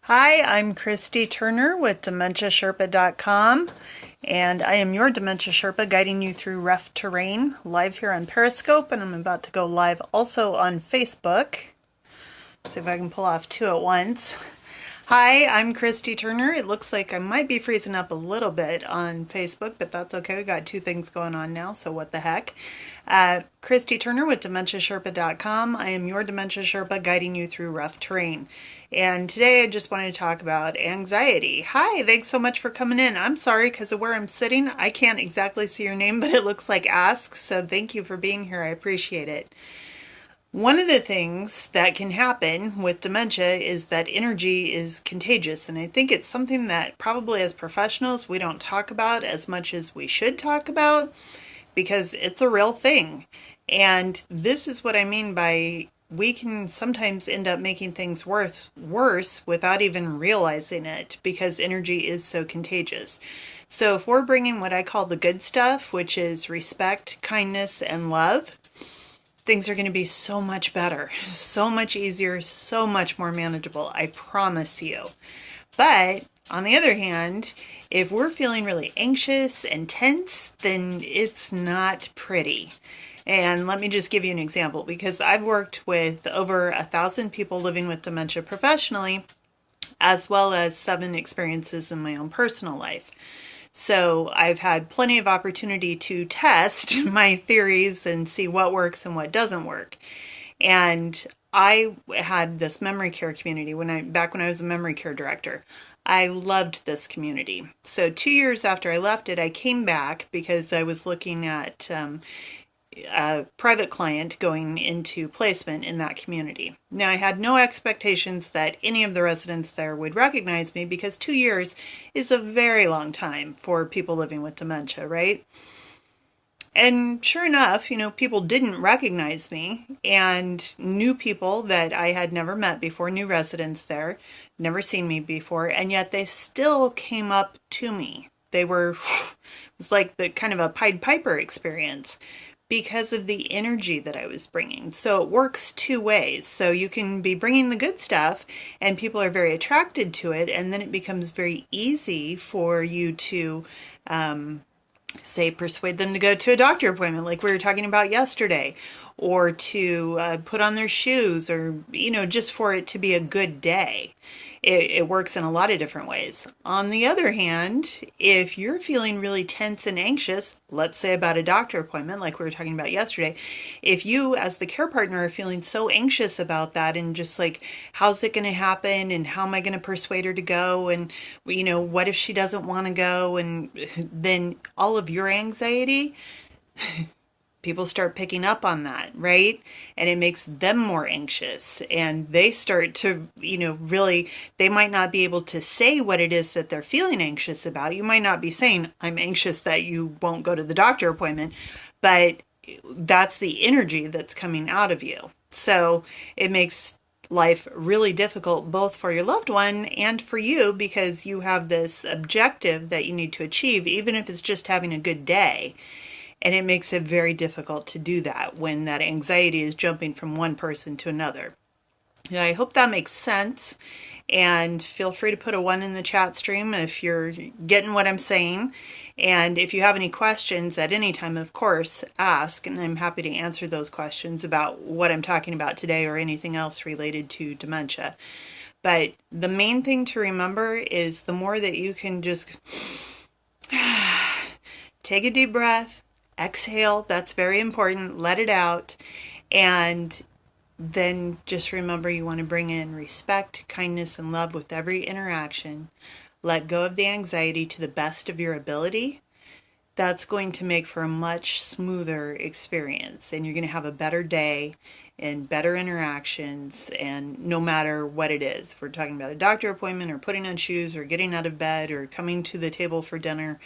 Hi, I'm Christy Turner with DementiaSherpa.com, and I am your Dementia Sherpa guiding you through rough terrain live here on Periscope, and I'm about to go live also on Facebook. See if I can pull off two at once. Hi, I'm Christy Turner. It looks like I might be freezing up a little bit on Facebook, but that's okay. We got two things going on now, so what the heck. Christy Turner with DementiaSherpa.com. I am your Dementia Sherpa guiding you through rough terrain. And today I just wanted to talk about anxiety. Hi, thanks so much for coming in. I'm sorry because of where I'm sitting. I can't exactly see your name, but it looks like Ask, so thank you for being here. I appreciate it. One of the things that can happen with dementia is that energy is contagious, and I think it's something that probably as professionals we don't talk about as much as we should talk about because it's a real thing. And this is what I mean by we can sometimes end up making things worse without even realizing it because energy is so contagious. So if we're bringing what I call the good stuff, which is respect, kindness, and love, things are going to be so much better, so much easier, so much more manageable, I promise you. But on the other hand, if we're feeling really anxious and tense, then it's not pretty. And let me just give you an example, because I've worked with over 1,000 people living with dementia professionally, as well as 7 experiences in my own personal life. So I've had plenty of opportunity to test my theories and see what works and what doesn't work. And I had this memory care community back when I was a memory care director. I loved this community. So 2 years after I left it, I came back because I was looking at a private client going into placement in that community. Now, I had no expectations that any of the residents there would recognize me because 2 years is a very long time for people living with dementia, right? And sure enough, people didn't recognize me, and new people that I had never met before, new residents there, never seen me before, and yet they still came up to me. It was like the kind of a Pied Piper experience, because of the energy that I was bringing. So it works two ways. So you can be bringing the good stuff and people are very attracted to it, and then it becomes very easy for you to say persuade them to go to a doctor appointment like we were talking about yesterday, or to put on their shoes, or just for it to be a good day. It works in a lot of different ways. On the other hand, if you're feeling really tense and anxious, let's say about a doctor appointment like we were talking about yesterday, if you as the care partner are feeling so anxious about that and just like, how's it going to happen, and how am I going to persuade her to go, and what if she doesn't want to go, and then all of your anxiety, people start picking up on that, right? And it makes them more anxious, and they start to, really, they might not be able to say what it is that they're feeling anxious about. You might not be saying, I'm anxious that you won't go to the doctor appointment, but that's the energy that's coming out of you. So it makes life really difficult both for your loved one and for you, because you have this objective that you need to achieve, even if it's just having a good day. And it makes it very difficult to do that when that anxiety is jumping from one person to another. Yeah, I hope that makes sense. And feel free to put a 1 in the chat stream if you're getting what I'm saying. And if you have any questions at any time, of course, ask. And I'm happy to answer those questions about what I'm talking about today or anything else related to dementia. But the main thing to remember is the more that you can just take a deep breath, exhale, that's very important, let it out, and then just remember you want to bring in respect, kindness, and love with every interaction. Let go of the anxiety to the best of your ability. That's going to make for a much smoother experience, and you're going to have a better day and better interactions, and no matter what it is. If we're talking about a doctor appointment or putting on shoes or getting out of bed or coming to the table for dinner,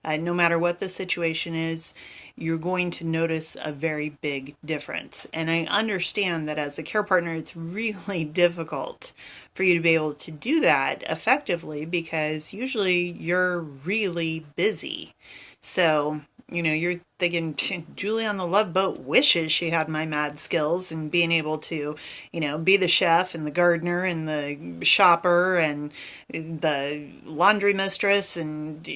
no matter what the situation is, you're going to notice a very big difference. And I understand that as a care partner, it's really difficult for you to be able to do that effectively because usually you're really busy. So you're thinking, Julie on the Love Boat wishes she had my mad skills and being able to, be the chef and the gardener and the shopper and the laundry mistress and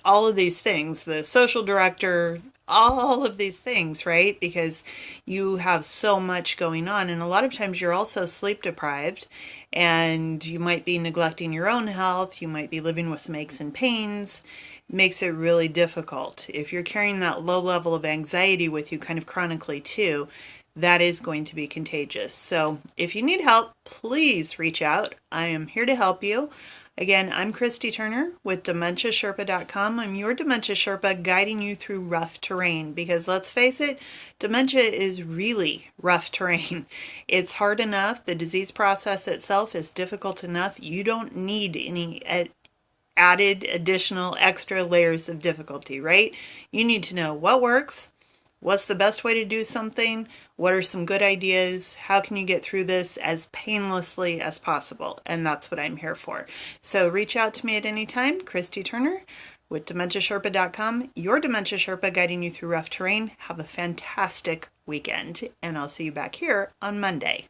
all of these things, the social director, all of these things, right? Because you have so much going on. And a lot of times you're also sleep deprived and you might be neglecting your own health. You might be living with some aches and pains. It makes it really difficult. If you're carrying that low level of anxiety with you kind of chronically too, that is going to be contagious. So if you need help, please reach out. I am here to help you. Again, I'm Christy Turner with DementiaSherpa.com. I'm your Dementia Sherpa guiding you through rough terrain because let's face it, dementia is really rough terrain. It's hard enough. The disease process itself is difficult enough. You don't need any added additional extra layers of difficulty, right? You need to know what works. What's the best way to do something? What are some good ideas? How can you get through this as painlessly as possible? And that's what I'm here for. So reach out to me at any time, Christy Turner with DementiaSherpa.com, your Dementia Sherpa guiding you through rough terrain. Have a fantastic weekend, and I'll see you back here on Monday.